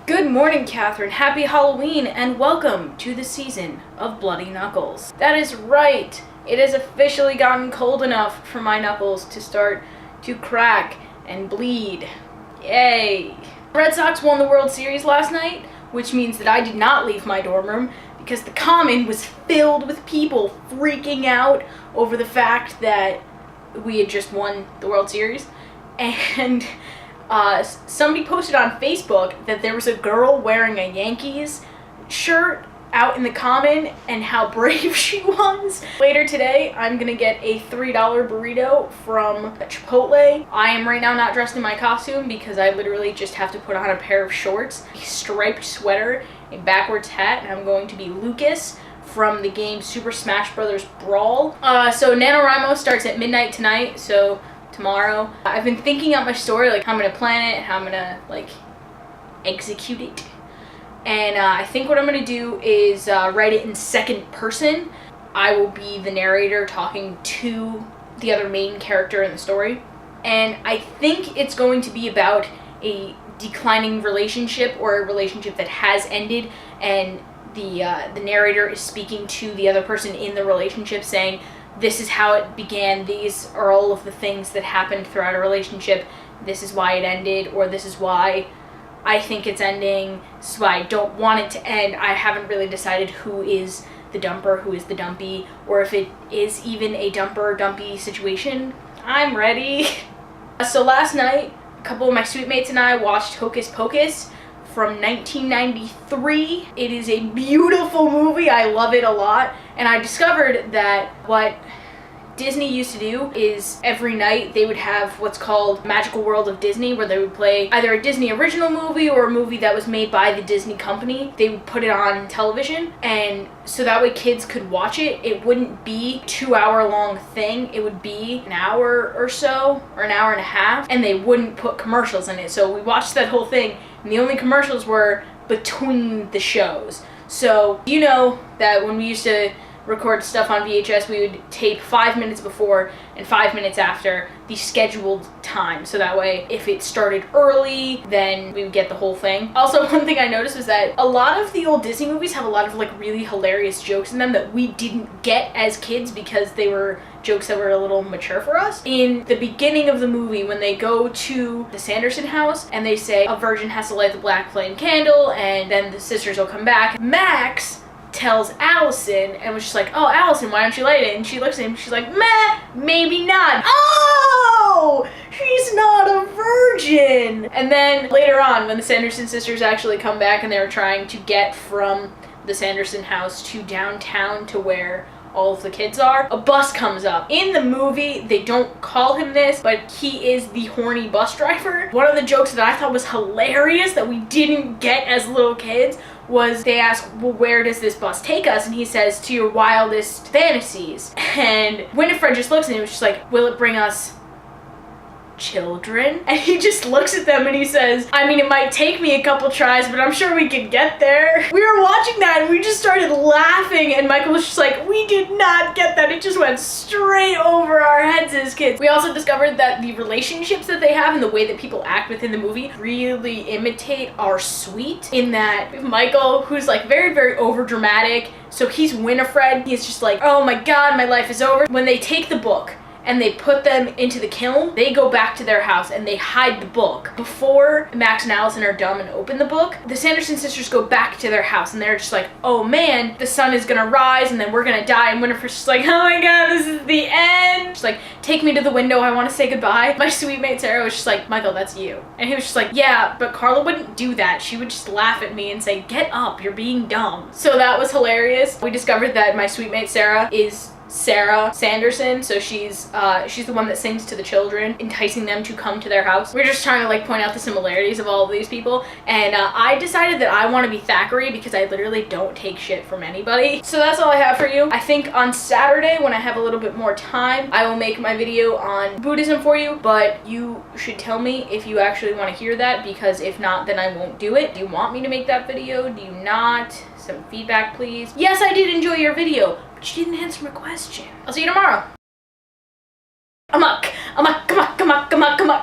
Good morning, Catherine. Happy Halloween, and welcome to the season of Bloody Knuckles. That is right. It has officially gotten cold enough for my knuckles to start to crack and bleed. Yay. The Red Sox won the World Series last night, which means that I did not leave my dorm room because the common was filled with people freaking out over the fact that we had just won the World Series. And somebody posted on Facebook that there was a girl wearing a Yankees shirt out in the common and how brave she was. Later today, I'm gonna get a $3 burrito from Chipotle. I am right now not dressed in my costume because I literally just have to put on a pair of shorts, a striped sweater, a backwards hat, and I'm going to be Lucas from the game Super Smash Bros. Brawl. So NaNoWriMo starts at midnight tonight, so tomorrow. I've been thinking out my story, like how I'm gonna plan it, how I'm gonna like execute it. And I think what I'm gonna do is write it in second person. I will be the narrator talking to the other main character in the story. And I think it's going to be about a declining relationship or a relationship that has ended, and the narrator is speaking to the other person in the relationship saying, this is how it began, these are all of the things that happened throughout a relationship, this is why it ended, or this is why I think it's ending, this is why I don't want it to end. I haven't really decided who is the dumper, who is the dumpy, or if it is even a dumper-dumpy situation. I'm ready. So last night, a couple of my suite mates and I watched Hocus Pocus from 1993. It is a beautiful movie. I love it a lot. And I discovered that what Disney used to do is every night they would have what's called Magical World of Disney, where they would play either a Disney original movie or a movie that was made by the Disney company. They would put it on television, and so that way kids could watch it. It wouldn't be a 2-hour long thing. It would be an hour or so, or an hour and a half, and they wouldn't put commercials in it. So we watched that whole thing, and the only commercials were between the shows. So you know that when we used to record stuff on VHS, we would tape 5 minutes before and 5 minutes after the scheduled time. So that way, if it started early, then we would get the whole thing. Also, one thing I noticed was that a lot of the old Disney movies have a lot of like really hilarious jokes in them that we didn't get as kids because they were jokes that were a little mature for us. In the beginning of the movie, when they go to the Sanderson house and they say a virgin has to light the black flame candle and then the sisters will come back, Max tells Allison and was just like, oh, Allison, why don't you light it? And she looks at him, she's like, meh, maybe not. Oh, she's not a virgin. And then later on, when the Sanderson sisters actually come back and they were trying to get from the Sanderson house to downtown to where all of the kids are, a bus comes up. In the movie, they don't call him this, but he is the horny bus driver. One of the jokes that I thought was hilarious that we didn't get as little kids was they ask, well, where does this bus take us? And he says, to your wildest fantasies. And Winifred just looks at him and she's like, will it bring us children? And he just looks at them and he says, I mean, it might take me a couple tries, but I'm sure we could get there. We were watching that and we just started laughing, and Michael was just like, we did not get that. It just went straight over our heads as kids. We also discovered that the relationships that they have and the way that people act within the movie really imitate our suite, in that we have Michael, who's like very, very over dramatic. So he's Winifred. He's just like, oh my God, my life is over. When they take the book and they put them into the kiln, they go back to their house and they hide the book. Before Max and Allison are dumb and open the book, the Sanderson sisters go back to their house and they're just like, oh man, the sun is gonna rise and then we're gonna die. And Winifred's just like, oh my God, this is the end. She's like, take me to the window, I wanna say goodbye. My sweet mate Sarah was just like, Michael, that's you. And he was just like, yeah, but Karla wouldn't do that. She would just laugh at me and say, get up, you're being dumb. So that was hilarious. We discovered that my sweet mate Sarah is Sarah Sanderson, so she's the one that sings to the children, enticing them to come to their house. We're just trying to like point out the similarities of all of these people, and I decided that I want to be Thackeray because I literally don't take shit from anybody. So that's all I have for you. I think on Saturday, when I have a little bit more time, I will make my video on Buddhism for you, but you should tell me if you actually want to hear that, because if not, then I won't do it. Do you want me to make that video? Do you not? Some feedback, please. Yes, I did enjoy your video, but you didn't answer my question. I'll see you tomorrow. Amok, amok, amok, amok, amok, amok.